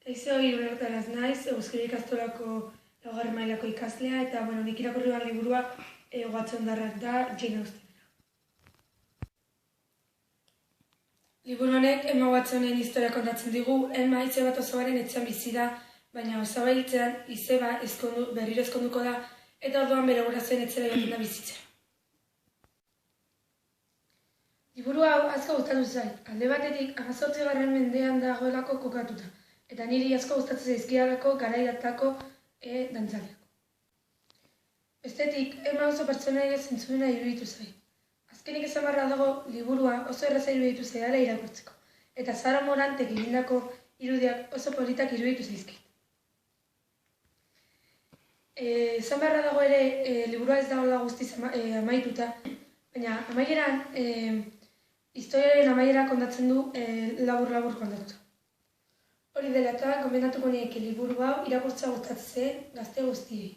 Aizo, Irulertaraz naiz, Euskara Ikastolako laugarren mailako ikaslea, eta nik irakurri behar liburua Watson-darrak da, Jane Austen. Liburu honek Emma Watsonen historia kontatzen digu. Emma izeba eta osabaren etxean bizi da, baina osaba hiltzean izeba berriro ezkonduko da, eta orduan bere gurasoen etxera joaten da bizitzera. Liburu hau asko gustatu zait. Alde batetik 18. mendean dagoelako kokatuta, eta niri asko gustatzen zaizkidalako garai hartako dantzariak. Bestetik, Emma oso pertsonaia zentzuena iruditu zait. Azkenik esan barra dago, liburua oso erraza iruditu zaidala irakurtzeko, eta Sara Morantek egindako irudiak oso politak iruditu zaizkit. Esan barra dago ere, liburua ez dagoela guztiz amaituta, baina amaieran, historiaren amaiera kontatzen du labur-labur kontatuta. Hori dela eta, gomendatuko nieke liburu hau irakurtzea gustatzen gazte guztiei.